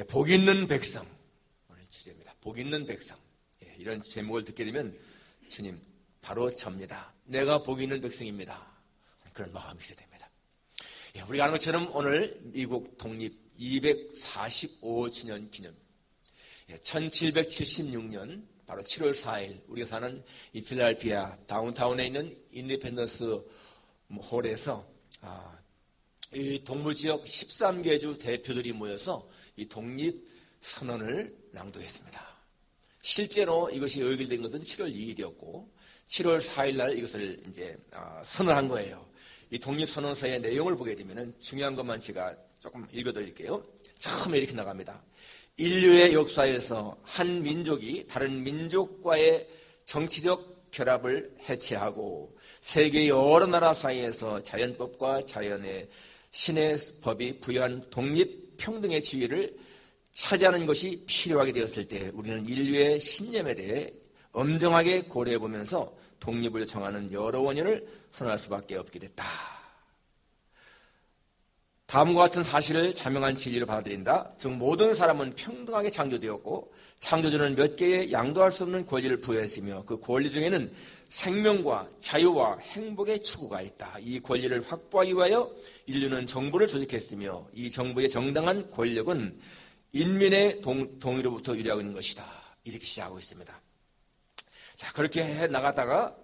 복 있는 백성, 오늘 주제입니다. 복 있는 백성. 이런 제목을 듣게 되면 주님 바로 접니다. 내가 복 있는 백성입니다. 그런 마음이 있어야 됩니다. 우리가 아는 것처럼 오늘 미국 독립 245주년 기념, 1776년 바로 7월 4일 우리가 사는 이 필라델피아 다운타운에 있는 인디펜던스 홀에서 이 동부지역 13개주 대표들이 모여서 이 독립선언을 낭독했습니다. 실제로 이것이 의결된 것은 7월 2일이었고 7월 4일 날 이것을 이제 선언한 거예요. 이 독립선언서의 내용을 보게 되면 중요한 것만 제가 조금 읽어드릴게요. 처음에 이렇게 나갑니다. 인류의 역사에서 한 민족이 다른 민족과의 정치적 결합을 해체하고 세계 여러 나라 사이에서 자연법과 자연의 신의 법이 부여한 독립 평등의 지위를 차지하는 것이 필요하게 되었을 때 우리는 인류의 신념에 대해 엄정하게 고려해 보면서 독립을 정하는 여러 원인을 선언할 수밖에 없게 됐다. 다음과 같은 사실을 자명한 진리로 받아들인다. 즉 모든 사람은 평등하게 창조되었고 창조주는 몇 개의 양도할 수 없는 권리를 부여했으며 그 권리 중에는 생명과 자유와 행복의 추구가 있다. 이 권리를 확보하기 위하여 인류는 정부를 조직했으며 이 정부의 정당한 권력은 인민의 동의로부터 유래하고 있는 것이다. 이렇게 시작하고 있습니다. 자, 그렇게 해 나가다가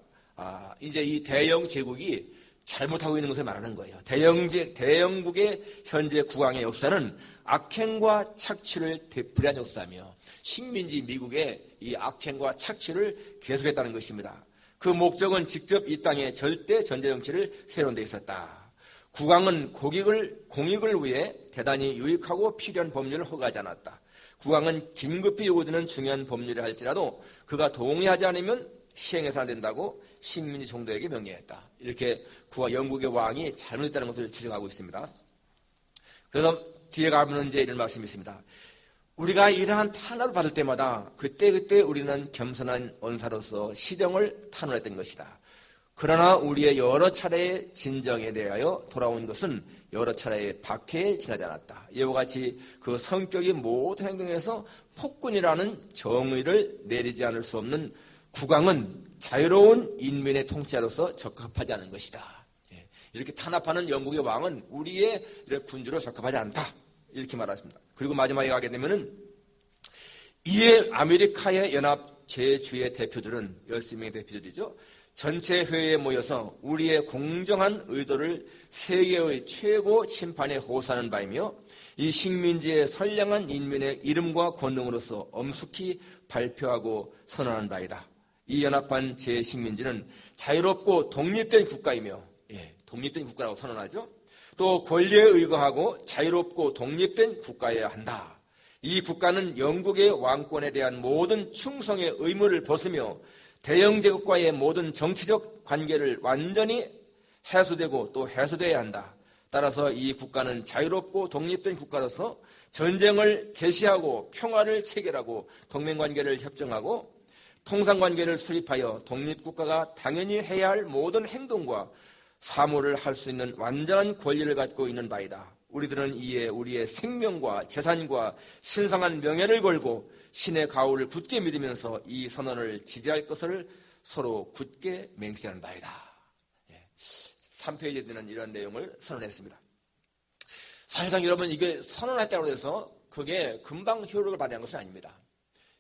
이제 이 대영 제국이 잘못하고 있는 것을 말하는 거예요. 대영국의 현재 국왕의 역사는 악행과 착취를 되풀이한 역사며 식민지 미국의 이 악행과 착취를 계속했다는 것입니다. 그 목적은 직접 이 땅에 절대 전제 정치를 세우는 데 있었다. 국왕은 공익을 위해 대단히 유익하고 필요한 법률을 허가하지 않았다. 국왕은 긴급히 요구되는 중요한 법률을 할지라도 그가 동의하지 않으면 시행해서 안 된다고 식민지 총독에게 명령했다. 이렇게 영국의 왕이 잘못했다는 것을 지적하고 있습니다. 그래서 뒤에 가면 이제 이런 말씀이 있습니다. 우리가 이러한 탄압을 받을 때마다 그때 우리는 겸손한 언사로서 시정을 탄원했던 것이다. 그러나 우리의 여러 차례의 진정에 대하여 돌아온 것은 여러 차례의 박해에 지나지 않았다. 이와 같이 그 성격이 모든 행동에서 폭군이라는 정의를 내리지 않을 수 없는 국왕은 자유로운 인민의 통치자로서 적합하지 않은 것이다. 이렇게 탄압하는 영국의 왕은 우리의 군주로 적합하지 않다. 이렇게 말하십니다. 그리고 마지막에 가게 되면은 이에 아메리카의 연합 제주의 대표들은 13명의 대표들이죠. 전체 회의에 모여서 우리의 공정한 의도를 세계의 최고 심판에 호소하는 바이며 이 식민지의 선량한 인민의 이름과 권능으로서 엄숙히 발표하고 선언하는 바이다. 이 연합한 제 식민지는 자유롭고 독립된 국가이며 독립된 국가라고 선언하죠. 또 권리에 의거하고 자유롭고 독립된 국가여야 한다. 이 국가는 영국의 왕권에 대한 모든 충성의 의무를 벗으며 대영제국과의 모든 정치적 관계를 완전히 해소되고 또 해소되어야 한다. 따라서 이 국가는 자유롭고 독립된 국가로서 전쟁을 개시하고 평화를 체결하고 동맹관계를 협정하고 통상관계를 수립하여 독립국가가 당연히 해야 할 모든 행동과 사무를 할 수 있는 완전한 권리를 갖고 있는 바이다. 우리들은 이에 우리의 생명과 재산과 신성한 명예를 걸고 신의 가호를 굳게 믿으면서 이 선언을 지지할 것을 서로 굳게 맹세하는 바이다. 3페이지에 되는 이런 내용을 선언했습니다. 사실상 여러분 이게 선언했다고 해서 그게 금방 효력을 발휘한 것은 아닙니다.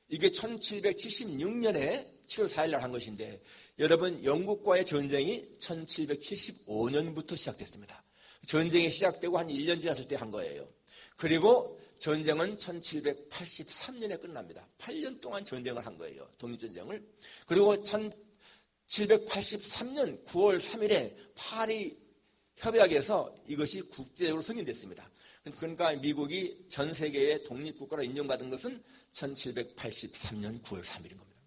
이게 1776년에 7월 4일 날 한 것인데 여러분 영국과의 전쟁이 1775년부터 시작됐습니다. 전쟁이 시작되고 한 1년 지났을 때 한 거예요. 그리고 전쟁은 1783년에 끝납니다. 8년 동안 전쟁을 한 거예요. 독립전쟁을. 그리고 1783년 9월 3일에 파리 협약에서 이것이 국제적으로 승인됐습니다. 그러니까 미국이 전 세계의 독립국가로 인정받은 것은 1783년 9월 3일인 겁니다.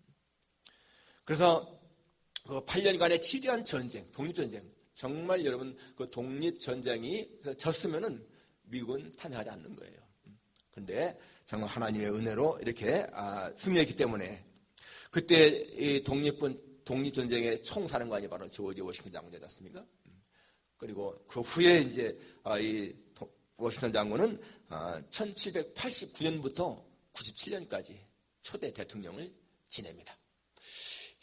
그래서 그 8년간의 치열한 전쟁, 독립전쟁, 정말 여러분 그 독립전쟁이 졌으면은 미국은 탄핵하지 않는 거예요. 근데 정말 하나님의 은혜로 이렇게 승리했기 때문에 그때 이 독립전쟁의 총사령관이 바로 조지 워싱턴 장군이었습니까? 그리고 그 후에 이제 이 워싱턴 장군은 1789년부터 97년까지 초대 대통령을 지냅니다.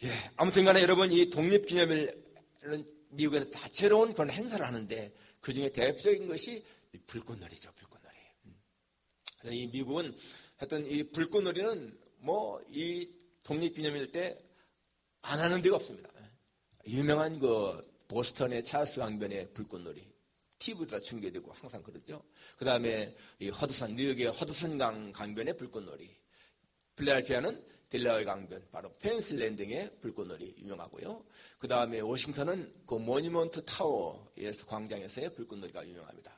예, 아무튼 간에 여러분, 이 독립기념일은 미국에서 다채로운 그런 행사를 하는데 그 중에 대표적인 것이 불꽃놀이죠, 불꽃놀이. 이 미국은 하여튼 이 불꽃놀이는 이 독립기념일 때 안 하는 데가 없습니다. 유명한 그 보스턴의 찰스 강변의 불꽃놀이. TV로 중계되고 항상 그러죠. 그 다음에 이 뉴욕의 허드슨 강변의 불꽃놀이. 필라델피아는 딜라웨이 강변, 바로 펜실랜딩의 불꽃놀이 유명하고요. 그 다음에 워싱턴은 그 모니먼트 타워에서 광장에서의 불꽃놀이가 유명합니다.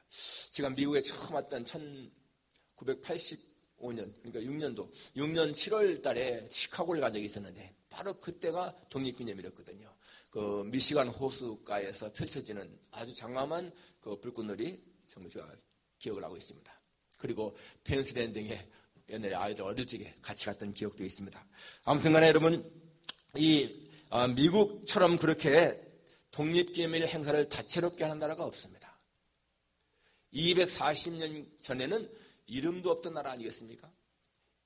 제가 미국에 처음 왔던 1985년, 그러니까 6년 7월 달에 시카고를 간 적이 있었는데, 바로 그때가 독립기념일이었거든요. 그 미시간 호수가에서 펼쳐지는 아주 장엄한 그 불꽃놀이, 정말 제가 기억을 하고 있습니다. 그리고 펜실랜딩에 옛날에 아이들 어릴 적에 같이 갔던 기억도 있습니다. 아무튼 간에 여러분, 미국처럼 그렇게 독립기념일 행사를 다채롭게 하는 나라가 없습니다. 240년 전에는 이름도 없던 나라 아니겠습니까?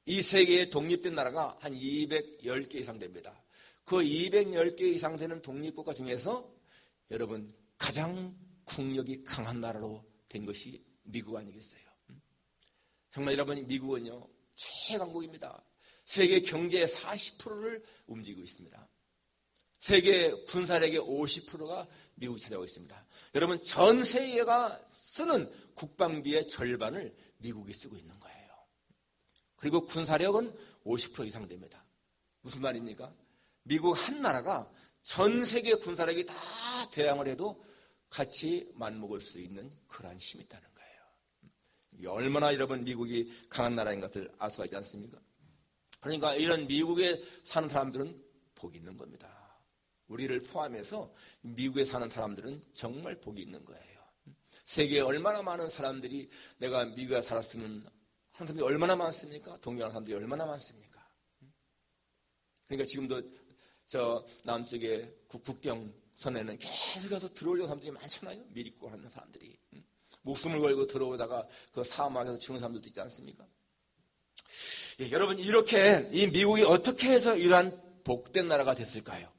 이 세계에 독립된 나라가 한 210개 이상 됩니다. 그 210개 이상 되는 독립국가 중에서 여러분, 가장 국력이 강한 나라로 된 것이 미국 아니겠어요? 정말 여러분, 미국은요, 최강국입니다. 세계 경제의 40%를 움직이고 있습니다. 세계 군사력의 50%가 미국이 차지하고 있습니다. 여러분, 전 세계가 쓰는 국방비의 절반을 미국이 쓰고 있는 거예요. 그리고 군사력은 50% 이상 됩니다. 무슨 말입니까? 미국 한 나라가 전 세계 군사력이 다 대항을 해도 같이 맞먹을 수 있는 그러한 힘이 있다는 거예요. 얼마나 여러분 미국이 강한 나라인 것을 알 수가 있지 않습니까? 그러니까 이런 미국에 사는 사람들은 복이 있는 겁니다. 우리를 포함해서 미국에 사는 사람들은 정말 복이 있는 거예요. 세계에 얼마나 많은 사람들이 내가 미국에 살았으면 하는 사람들이 얼마나 많습니까? 동경하는 사람들이 얼마나 많습니까? 그러니까 지금도 저 남쪽의 국경선에는 계속해서 들어오려는 사람들이 많잖아요. 미리고 하는 사람들이. 목숨을 걸고 들어오다가 그 사막에서 죽는 사람들도 있지 않습니까? 예, 여러분, 이렇게 이 미국이 어떻게 해서 이러한 복된 나라가 됐을까요?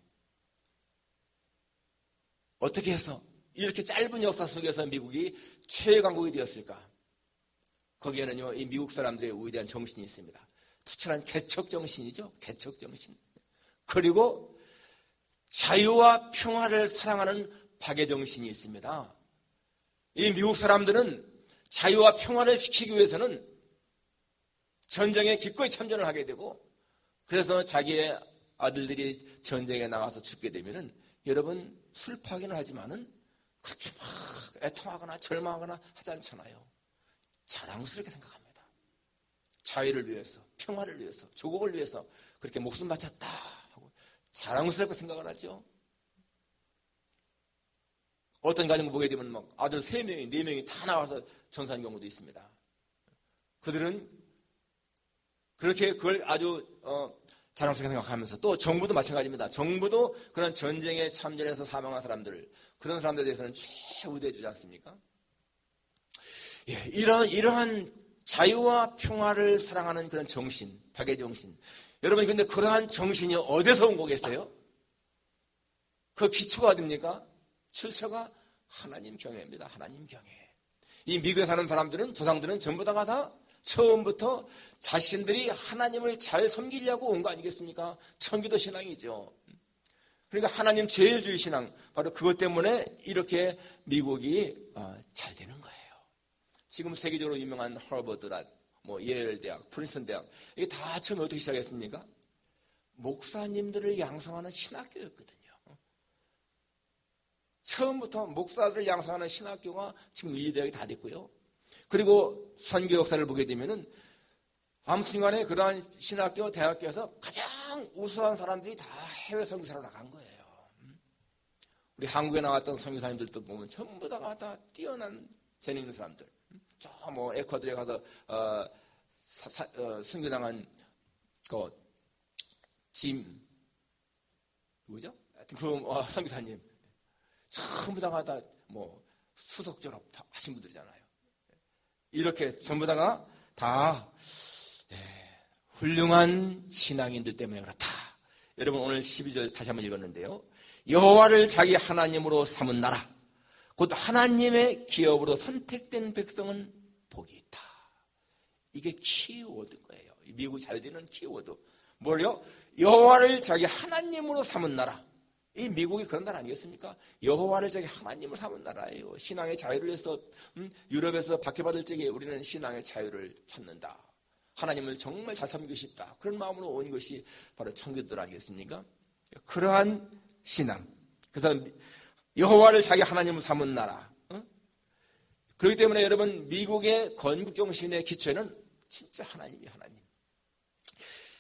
어떻게 해서 이렇게 짧은 역사 속에서 미국이 최강국이 되었을까? 거기에는요, 이 미국 사람들의 위대한 정신이 있습니다. 투철한 개척 정신이죠. 개척 정신. 그리고 자유와 평화를 사랑하는 박애 정신이 있습니다. 이 미국 사람들은 자유와 평화를 지키기 위해서는 전쟁에 기꺼이 참전을 하게 되고, 그래서 자기의 아들들이 전쟁에 나가서 죽게 되면은 여러분 슬퍼하기는 하지만은 그렇게 막 애통하거나 절망하거나 하지 않잖아요. 자랑스럽게 생각합니다. 자유를 위해서, 평화를 위해서, 조국을 위해서 그렇게 목숨 바쳤다 하고 자랑스럽게 생각을 하죠. 어떤 가정 보게 되면 막 아들 3명이, 4명이 다 나와서 전사한 경우도 있습니다. 그들은 그렇게 그걸 아주 자랑스럽게 생각하면서, 또 정부도 마찬가지입니다. 정부도 그런 전쟁에 참전해서 사망한 사람들, 그런 사람들에 대해서는 최우대해 주지 않습니까? 예, 이러한 자유와 평화를 사랑하는 그런 정신, 박애 정신. 여러분, 근데 그러한 정신이 어디서 온 거겠어요? 그 기초가 어딥니까? 출처가 하나님 경외입니다. 하나님 경외. 이 미국에 사는 사람들은, 조상들은 전부 다 처음부터 자신들이 하나님을 잘 섬기려고 온 거 아니겠습니까? 청기도 신앙이죠. 그러니까 하나님 제일주의 신앙, 바로 그것 때문에 이렇게 미국이 잘 되는 거예요. 지금 세계적으로 유명한 하버드, 예일 대학, 프린스턴 대학, 이게 다 처음에 어떻게 시작했습니까? 목사님들을 양성하는 신학교였거든요. 처음부터 목사들을 양성하는 신학교가 지금 인류대학이 다 됐고요. 그리고 선교 역사를 보게 되면은 아무튼 간에 그러한 신학교, 대학교에서 가장 우수한 사람들이 다 해외 선교사로 나간 거예요. 우리 한국에 나왔던 선교사님들도 보면 전부 다 뛰어난 재능 있는 사람들. 저 에콰도르에 가서 선교당한 누구죠? 하여튼 그 선교사님 전부 다 수석 졸업 하신 분들이잖아요. 이렇게 전부 다가 다 훌륭한 신앙인들 때문에 그렇다. 여러분 오늘 12절 다시 한번 읽었는데요. 여호와를 자기 하나님으로 삼은 나라, 곧 하나님의 기업으로 선택된 백성은 복이 있다. 이게 키워드인 거예요. 미국 잘 되는 키워드. 뭐요? 여호와를 자기 하나님으로 삼은 나라. 이 미국이 그런 나라 아니겠습니까? 여호와를 자기 하나님으로 삼은 나라예요. 신앙의 자유를 위해서 유럽에서 박해받을 적에 우리는 신앙의 자유를 찾는다. 하나님을 정말 잘 섬기고 싶다. 그런 마음으로 온 것이 바로 청교도들 아니겠습니까? 그러한 신앙. 그래서 여호와를 자기 하나님으로 삼은 나라. 그렇기 때문에 여러분 미국의 건국정신의 기초에는 진짜 하나님이 하나님.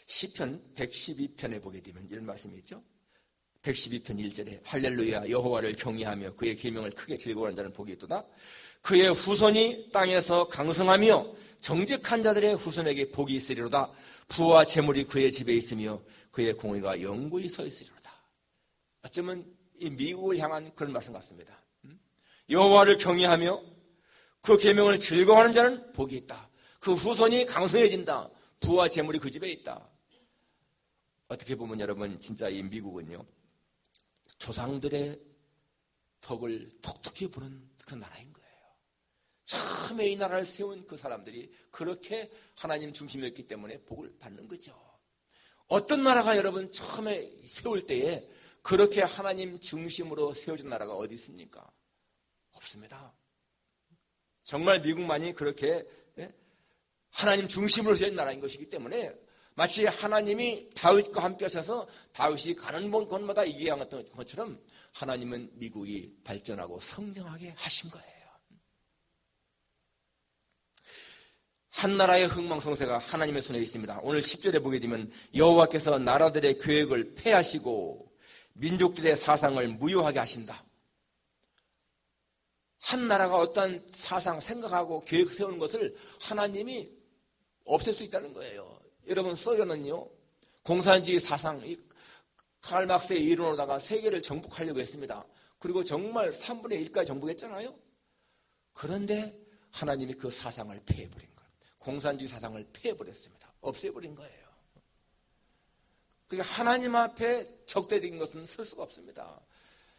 시편 112편에 보게 되면 이런 말씀이 있죠. 112편 1절에 할렐루야 여호와를 경외하며 그의 계명을 크게 즐거워하는 자는 복이 있도다. 그의 후손이 땅에서 강성하며 정직한 자들의 후손에게 복이 있으리로다. 부와 재물이 그의 집에 있으며 그의 공의가 영구히 서 있으리로다. 어쩌면 이 미국을 향한 그런 말씀 같습니다. 여호와를 경외하며 그 계명을 즐거워하는 자는 복이 있다. 그 후손이 강성해진다. 부와 재물이 그 집에 있다. 어떻게 보면 여러분 진짜 이 미국은요 조상들의 덕을 톡톡히 부는 그런 나라인 거예요. 처음에 이 나라를 세운 그 사람들이 그렇게 하나님 중심이었기 때문에 복을 받는 거죠. 어떤 나라가 여러분 처음에 세울 때에 그렇게 하나님 중심으로 세워진 나라가 어디 있습니까? 없습니다. 정말 미국만이 그렇게 하나님 중심으로 세운 나라인 것이기 때문에 마치 하나님이 다윗과 함께 하셔서 다윗이 가는 곳마다 이기했던 것처럼 하나님은 미국이 발전하고 성장하게 하신 거예요. 한 나라의 흥망성쇠가 하나님의 손에 있습니다. 오늘 10절에 보게 되면 여호와께서 나라들의 계획을 폐하시고 민족들의 사상을 무효하게 하신다. 한 나라가 어떤 사상, 생각하고 계획 세우는 것을 하나님이 없앨 수 있다는 거예요. 여러분 소련은요 공산주의 사상, 칼 막스의 이론으로다가 세계를 정복하려고 했습니다. 그리고 정말 3분의 1까지 정복했잖아요. 그런데 하나님이 그 사상을 폐해버린 거예요. 공산주의 사상을 폐해버렸습니다. 없애버린 거예요. 그러니까 하나님 앞에 적대적인 것은 설 수가 없습니다.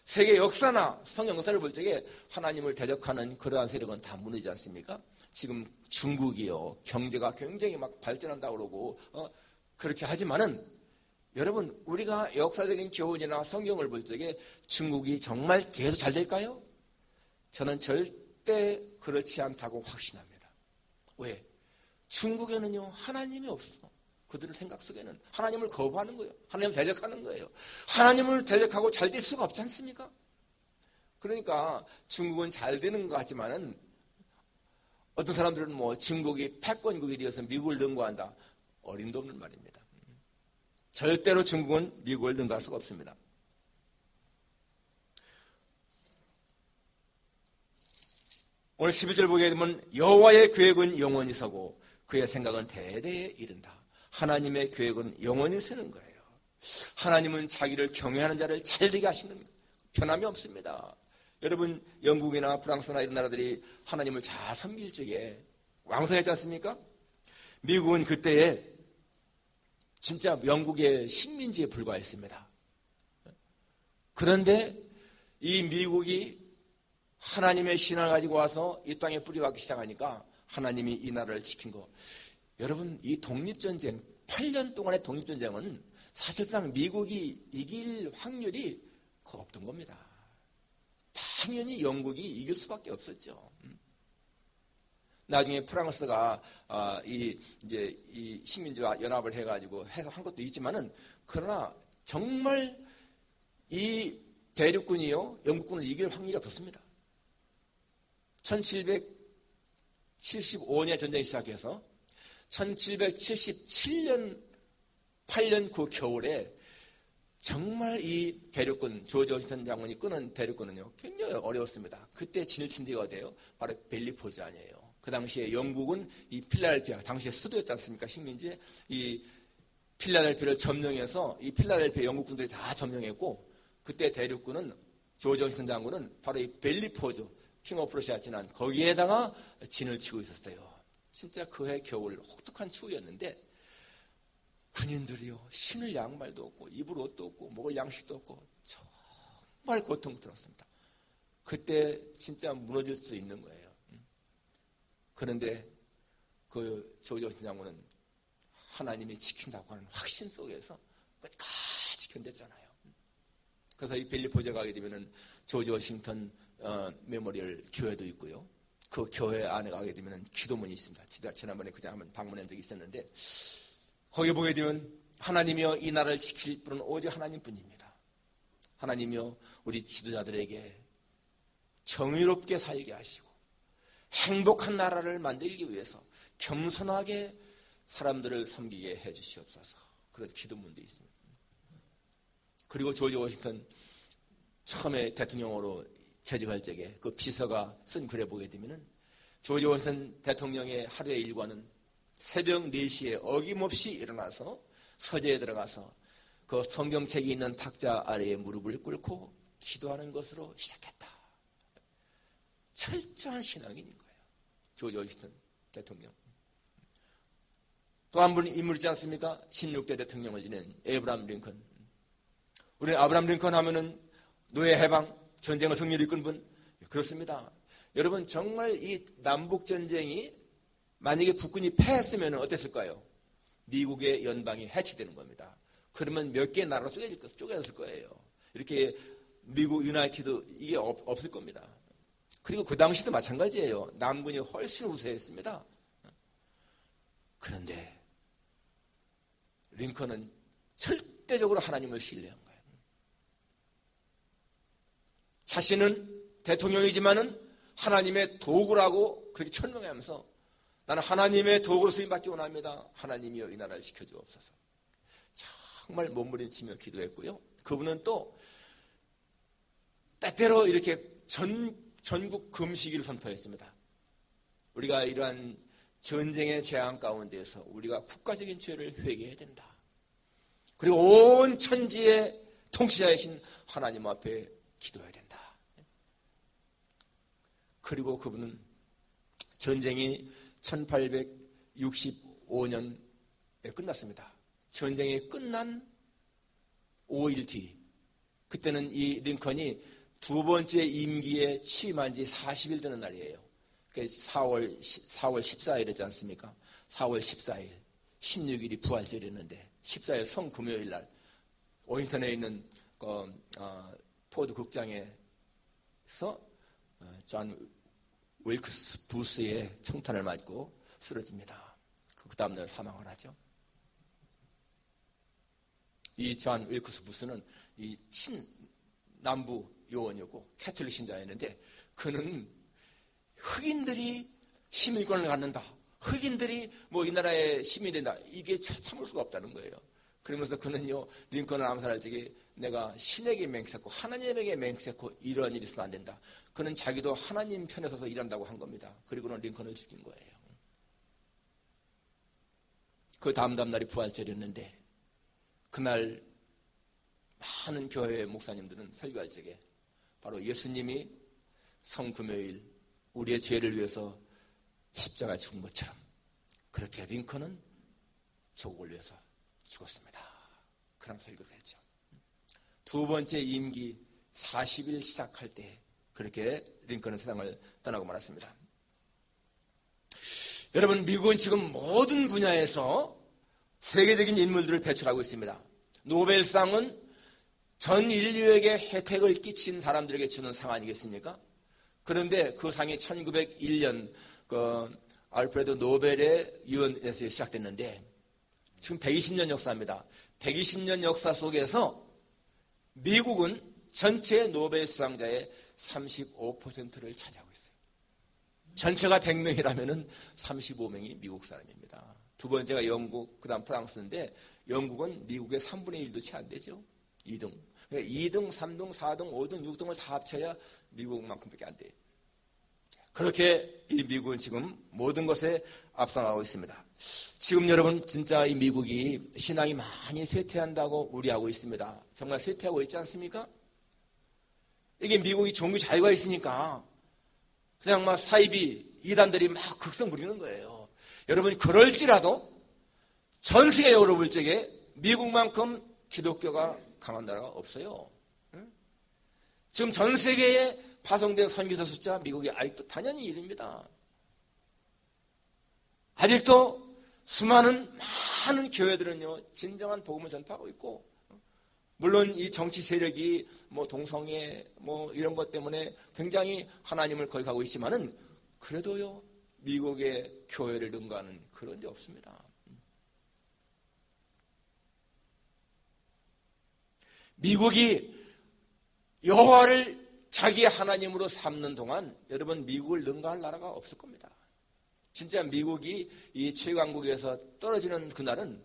세계 역사나 성경 역사를 볼 적에 하나님을 대적하는 그러한 세력은 다 무너지지 않습니까? 지금 중국이요 경제가 굉장히 막 발전한다고 그러고 그렇게 하지만은 여러분 우리가 역사적인 교훈이나 성경을 볼 적에 중국이 정말 계속 잘 될까요? 저는 절대 그렇지 않다고 확신합니다. 왜? 중국에는요 하나님이 없어. 그들의 생각 속에는 하나님을 거부하는 거예요. 하나님을 대적하는 거예요. 하나님을 대적하고 잘 될 수가 없지 않습니까? 그러니까 중국은 잘 되는 것 같지만은 어떤 사람들은 뭐 중국이 패권국이 되어서 미국을 능가한다. 어림도 없는 말입니다. 절대로 중국은 미국을 능가할 수가 없습니다. 오늘 12절 보게 되면 여호와의 계획은 영원히 서고 그의 생각은 대대에 이른다. 하나님의 계획은 영원히 서는 거예요. 하나님은 자기를 경외하는 자를 잘되게 하시는 거예요. 변함이 없습니다. 여러분 영국이나 프랑스나 이런 나라들이 하나님을 잘 섬길 적에 왕성했지 않습니까? 미국은 그때에 진짜 영국의 식민지에 불과했습니다. 그런데 이 미국이 하나님의 신앙을 가지고 와서 이 땅에 뿌리박기 시작하니까 하나님이 이 나라를 지킨 거. 여러분 이 독립전쟁 8년 동안의 독립전쟁은 사실상 미국이 이길 확률이 거의 없던 겁니다. 당연히 영국이 이길 수밖에 없었죠. 나중에 프랑스가 이 식민지와 연합을 해가지고 해서 한 것도 있지만은 그러나 정말 이 대륙군이요 영국군을 이길 확률이 없었습니다. 1775년에 전쟁이 시작해서 1777년 8년 그 겨울에 정말 이 대륙군 조지 워싱턴 장군이 끄는 대륙군은요 굉장히 어려웠습니다. 그때 진을 친 데가 어디예요? 바로 벨리포즈안이에요. 그 당시에 영국은 이 필라델피아 당시에 수도였지 않습니까? 식민지 이 필라델피아를 점령해서 이 필라델피아 영국군들이 다 점령했고 그때 대륙군은 조지 워싱턴 장군은 바로 이 벨리포즈 킹 오브 프러시아 지난 거기에다가 진을 치고 있었어요. 진짜 그해 겨울 혹독한 추위였는데 군인들이요, 신을 양말도 없고 입을 옷도 없고 먹을 양식도 없고 정말 고통스러웠습니다. 그때 진짜 무너질 수 있는 거예요. 그런데 그 조지 워싱턴 장군은 하나님이 지킨다고 하는 확신 속에서 끝까지 견뎠잖아요. 그래서 이 벨리포즈에 가게 되면은 조지 워싱턴 메모리얼 교회도 있고요. 그 교회 안에 가게 되면은 기도문이 있습니다. 지난번에 그냥 한번 방문한 적이 있었는데 거기 보게 되면 하나님이여 이 나라를 지킬 분은 오직 하나님뿐입니다. 하나님이여 우리 지도자들에게 정의롭게 살게 하시고 행복한 나라를 만들기 위해서 겸손하게 사람들을 섬기게 해 주시옵소서. 그런 기도문도 있습니다. 그리고 조지 워싱턴 처음에 대통령으로 재직할 적에 그 비서가 쓴 글에 보게 되면은 조지 워싱턴 대통령의 하루의 일과는 새벽 4시에 어김없이 일어나서 서재에 들어가서 그 성경책이 있는 탁자 아래에 무릎을 꿇고 기도하는 것으로 시작했다. 철저한 신앙인인 거예요. 조지 워싱턴 대통령. 또 한 분 인물 있지 않습니까? 16대 대통령을 지낸 에이브라함 링컨. 우리는 아브라함 링컨 하면은 노예 해방, 전쟁을 승리로 이끈 분. 그렇습니다. 여러분 정말 이 남북전쟁이 만약에 북군이 패했으면 어땠을까요? 미국의 연방이 해체되는 겁니다. 그러면 몇 개의 나라로 쪼개졌을 거예요. 이렇게 미국 유나이티드 이게 없을 겁니다. 그리고 그 당시도 마찬가지예요. 남군이 훨씬 우세했습니다. 그런데 링컨은 절대적으로 하나님을 신뢰한 거예요. 자신은 대통령이지만은 하나님의 도구라고 그렇게 천명하면서 나는 하나님의 도구로 쓰임받기 원합니다. 하나님이여 이 나라를 지켜주옵소서. 정말 몸부림치며 기도했고요. 그분은 또 때때로 이렇게 전국 금식일을 선포했습니다. 우리가 이러한 전쟁의 재앙 가운데에서 우리가 국가적인 죄를 회개해야 된다. 그리고 온 천지의 통치자이신 하나님 앞에 기도해야 된다. 그리고 그분은 전쟁이 1865년에 끝났습니다. 전쟁이 끝난 5일 뒤, 그때는 이 링컨이 두 번째 임기에 취임한 지 40일 되는 날이에요. 4월 14일이었지 않습니까? 4월 14일, 16일이 부활절이었는데 14일 성금요일 날 워싱턴에 있는 포드 극장에서 존 윌크스 부스의 총탄을 맞고 쓰러집니다. 그 다음날 사망을 하죠. 이 존 윌크스 부스는 이 친남부 요원이었고 캐톨릭 신자였는데 그는 흑인들이 시민권을 갖는다. 흑인들이 이 나라의 시민이 된다. 이게 참을 수가 없다는 거예요. 그러면서 그는요, 링컨을 암살할 적에 내가 신에게 맹세했고 하나님에게 맹세했고 이러한 일이 있으면 안 된다. 그는 자기도 하나님 편에 서서 일한다고 한 겁니다. 그리고는 링컨을 죽인 거예요. 그 다음 날이 부활절이었는데 그날 많은 교회 목사님들은 설교할 적에 바로 예수님이 성금요일 우리의 죄를 위해서 십자가에 죽은 것처럼 그렇게 링컨은 조국을 위해서 죽었습니다. 그런 설교를 했죠. 두 번째 임기 40일 시작할 때 그렇게 링컨은 세상을 떠나고 말았습니다. 여러분, 미국은 지금 모든 분야에서 세계적인 인물들을 배출하고 있습니다. 노벨상은 전 인류에게 혜택을 끼친 사람들에게 주는 상 아니겠습니까? 그런데 그 상이 1901년 알프레드 노벨의 유언에서 시작됐는데 지금 120년 역사입니다. 120년 역사 속에서 미국은 전체 노벨 수상자의 35%를 차지하고 있어요. 전체가 100명이라면 35명이 미국 사람입니다. 두 번째가 영국, 그 다음 프랑스인데 영국은 미국의 3분의 1도 채 안 되죠. 2등. 그러니까 2등, 3등, 4등, 5등, 6등을 다 합쳐야 미국만큼밖에 안 돼요. 그렇게 이 미국은 지금 모든 것에 앞서가고 있습니다. 지금 여러분 진짜 이 미국이 신앙이 많이 쇠퇴한다고 우려하고 있습니다. 정말 쇠퇴하고 있지 않습니까? 이게 미국이 종교 자유가 있으니까 그냥 막 사이비 이단들이 막 극성 부리는 거예요. 여러분, 그럴지라도 전 세계적으로 볼 적에 미국만큼 기독교가 강한 나라가 없어요. 지금 전 세계에 파송된 선교사 숫자 미국이 아직도 단연히 1위입니다. 아직도 수많은 많은 교회들은요 진정한 복음을 전파하고 있고, 물론 이 정치 세력이 뭐 동성애 뭐 이런 것 때문에 굉장히 하나님을 거역하고 있지만은 그래도요 미국의 교회를 능가하는 그런 데 없습니다. 미국이 여호와를 자기의 하나님으로 삼는 동안 여러분 미국을 능가할 나라가 없을 겁니다. 진짜 미국이 이 최강국에서 떨어지는 그날은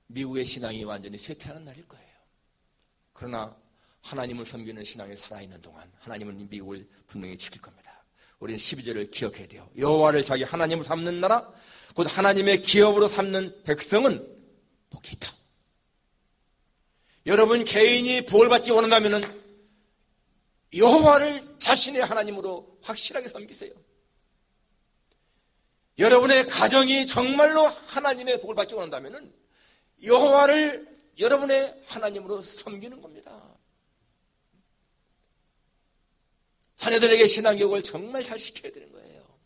미국의 신앙이 완전히 쇠퇴하는 날일 거예요. 그러나 하나님을 섬기는 신앙이 살아있는 동안 하나님은 미국을 분명히 지킬 겁니다. 우리는 12절을 기억해야 돼요. 여호와를 자기 하나님으로 삼는 나라, 곧 하나님의 기업으로 삼는 백성은 복이 있다. 여러분 개인이 복을 받기 원한다면 여호와를 자신의 하나님으로 확실하게 섬기세요. 여러분의 가정이 정말로 하나님의 복을 받기 원한다면 여호와를 여러분의 하나님으로 섬기는 겁니다. 자녀들에게 신앙교육을 정말 잘 시켜야 되는 거예요.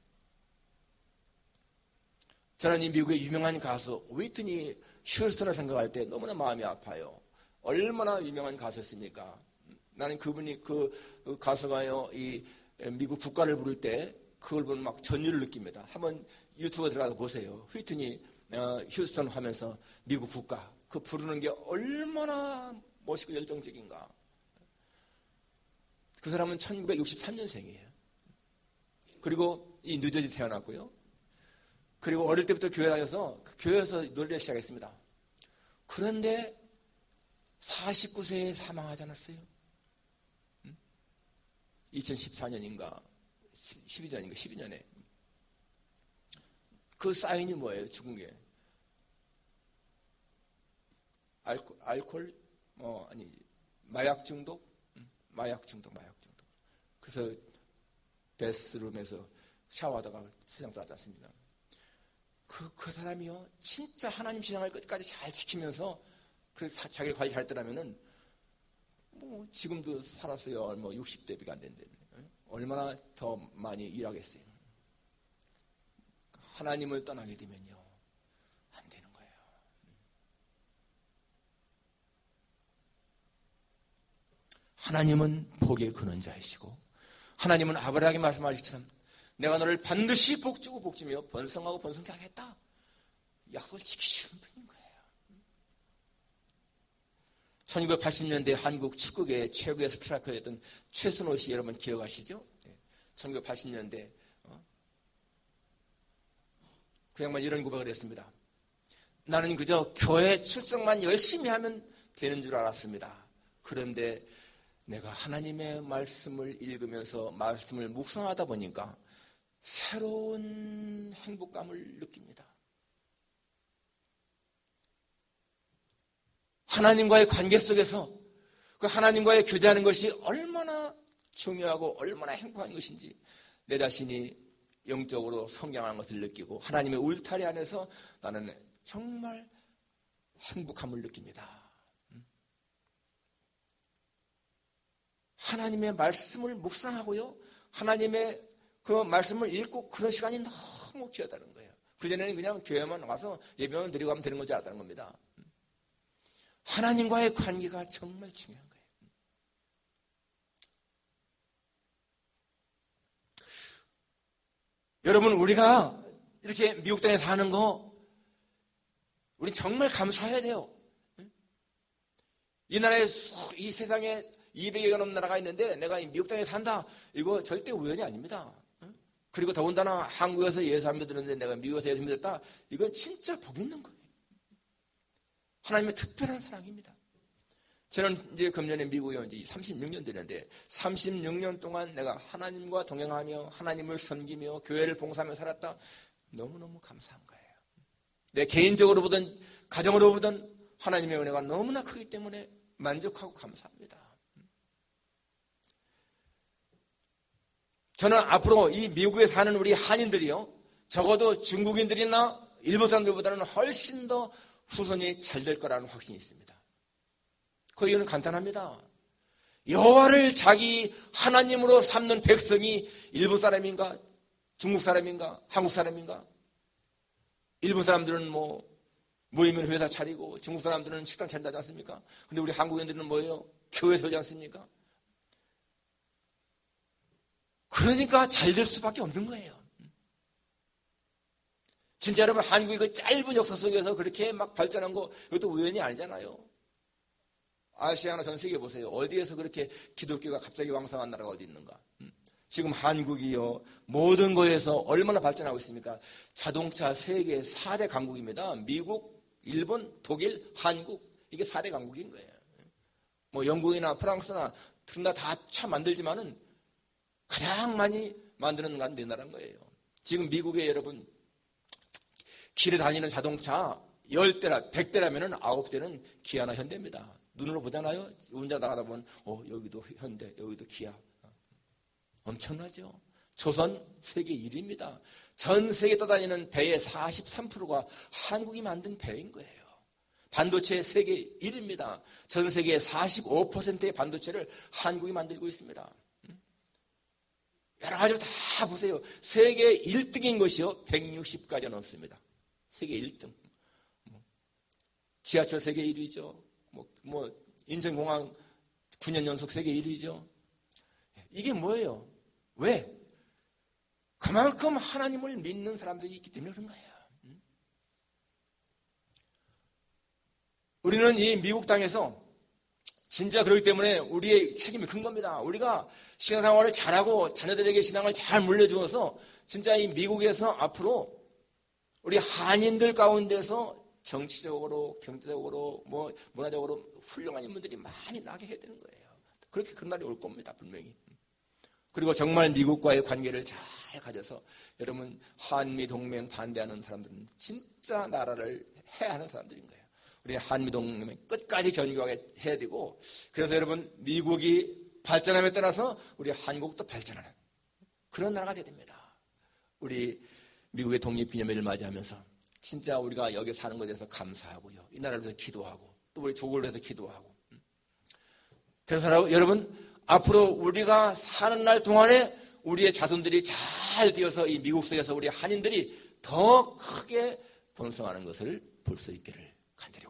저는 이 미국의 유명한 가수 휘트니 휴스턴을 생각할 때 너무나 마음이 아파요. 얼마나 유명한 가수였습니까? 나는 그분이 그 가수가요 이 미국 국가를 부를 때 그걸 보면 막 전율을 느낍니다. 한번 유튜브에 들어가서 보세요. 휘트니 휴스턴 하면서 미국 국가 그 부르는 게 얼마나 멋있고 열정적인가. 그 사람은 1963년생이에요. 그리고 이 뉴저지 태어났고요. 그리고 어릴 때부터 교회 다녀서 교회에서 노래를 시작했습니다. 그런데 49세에 사망하지 않았어요. 2014년인가 12년에 그 사인이 뭐예요? 죽은 게 알코올 아니 마약 중독. 그래서 베스룸에서 샤워하다가 세상 떠났지 않습니까? 그 사람이요 진짜 하나님 신앙을 끝까지 잘 지키면서 자기를 관리 잘했더라면은 뭐 지금도 살았어요. 뭐 60대비가 안 된대. 얼마나 더 많이 일하겠어요. 하나님을 떠나게 되면요 안 되는 거예요. 하나님은 복의 근원자이시고 하나님은 아브라함에게 말씀하셨지만 내가 너를 반드시 복주고 복주며 번성하고 번성케 하겠다. 약속을 지키시는 분인 거예요. 1980년대 한국 축구계 최고의 스트라이커였던 최순호 씨 여러분 기억하시죠? 1980년대 그 양반 이런 고백을 했습니다. 나는 그저 교회 출석만 열심히 하면 되는 줄 알았습니다. 그런데 내가 하나님의 말씀을 읽으면서 말씀을 묵상하다 보니까 새로운 행복감을 느낍니다. 하나님과의 관계 속에서 그 하나님과의 교제하는 것이 얼마나 중요하고 얼마나 행복한 것인지 내 자신이 영적으로 성장하는 것을 느끼고 하나님의 울타리 안에서 나는 정말 행복함을 느낍니다. 하나님의 말씀을 묵상하고요. 하나님의 그 말씀을 읽고 그런 시간이 너무 귀하다는 거예요. 그전에는 그냥 교회만 와서 예배만 드리고 하면 되는 건지 알았다는 겁니다. 하나님과의 관계가 정말 중요한 거예요. 여러분 우리가 이렇게 미국 땅에 사는 거 우리 정말 감사해야 돼요. 이 나라에 이 세상에 200여개 넘는 나라가 있는데 내가 미국 땅에 산다. 이거 절대 우연이 아닙니다. 그리고 더군다나 한국에서 예수 안 믿었는데 내가 미국에서 예수 믿었다. 이건 진짜 복 있는 거예요. 하나님의 특별한 사랑입니다. 저는 이제 금년에 미국에 온 지 36년 되는데 36년 동안 내가 하나님과 동행하며 하나님을 섬기며 교회를 봉사하며 살았다. 너무너무 감사한 거예요. 내 개인적으로 보든 가정으로 보든 하나님의 은혜가 너무나 크기 때문에 만족하고 감사합니다. 저는 앞으로 이 미국에 사는 우리 한인들이요, 적어도 중국인들이나 일본 사람들보다는 훨씬 더 후손이 잘 될 거라는 확신이 있습니다. 그 이유는 간단합니다. 여호와를 자기 하나님으로 삼는 백성이 일본 사람인가, 중국 사람인가, 한국 사람인가? 일본 사람들은 모이면 회사 차리고, 중국 사람들은 식당 차린다지 않습니까? 근데 우리 한국인들은 뭐예요? 교회 세우지 않습니까? 그러니까 잘 될 수밖에 없는 거예요. 진짜 여러분, 한국이 그 짧은 역사 속에서 그렇게 막 발전한 거, 이것도 우연이 아니잖아요. 아시아나 전 세계 보세요. 어디에서 그렇게 기독교가 갑자기 왕성한 나라가 어디 있는가? 지금 한국이요, 모든 거에서 얼마나 발전하고 있습니까? 자동차 세계 4대 강국입니다. 미국, 일본, 독일, 한국, 이게 4대 강국인 거예요. 영국이나 프랑스나 다 차 만들지만은 가장 많이 만드는 건 네 나라인 거예요. 지금 미국에 여러분, 길에 다니는 자동차 10대라, 100대라면 9대는 기아나 현대입니다. 눈으로 보잖아요. 운전 나가다 보면 여기도 현대, 여기도 기아. 엄청나죠. 조선 세계 1위입니다. 전 세계 떠다니는 배의 43%가 한국이 만든 배인 거예요. 반도체 세계 1위입니다. 전 세계 45%의 반도체를 한국이 만들고 있습니다. 여러 가지로 다 보세요. 세계 1등인 것이요, 160가지가 넘습니다. 세계 1등. 지하철 세계 1위죠. 인천공항 9년 연속 세계 1위죠. 이게 뭐예요? 왜? 그만큼 하나님을 믿는 사람들이 있기 때문에 그런 거예요. 우리는 이 미국 땅에서 진짜 그렇기 때문에 우리의 책임이 큰 겁니다. 우리가 신앙생활을 잘하고 자녀들에게 신앙을 잘 물려주어서 진짜 이 미국에서 앞으로 우리 한인들 가운데서 정치적으로, 경제적으로, 문화적으로 훌륭한 인물들이 많이 나게 해야 되는 거예요. 그렇게 그런 날이 올 겁니다, 분명히. 그리고 정말 미국과의 관계를 잘 가져서 여러분, 한미 동맹 반대하는 사람들은 진짜 나라를 해야 하는 사람들인 거예요. 우리 한미 동맹 끝까지 견고하게 해야 되고, 그래서 여러분, 미국이 발전함에 따라서 우리 한국도 발전하는 그런 나라가 돼야 됩니다. 우리 미국의 독립기념일을 맞이하면서 진짜 우리가 여기 사는 것에 대해서 감사하고요, 이 나라를 위해서 기도하고, 또 우리 조국을 위해서 기도하고. 그래서 여러분, 앞으로 우리가 사는 날 동안에 우리의 자손들이 잘 되어서 이 미국 속에서 우리 한인들이 더 크게 번성하는 것을 볼 수 있기를 간절히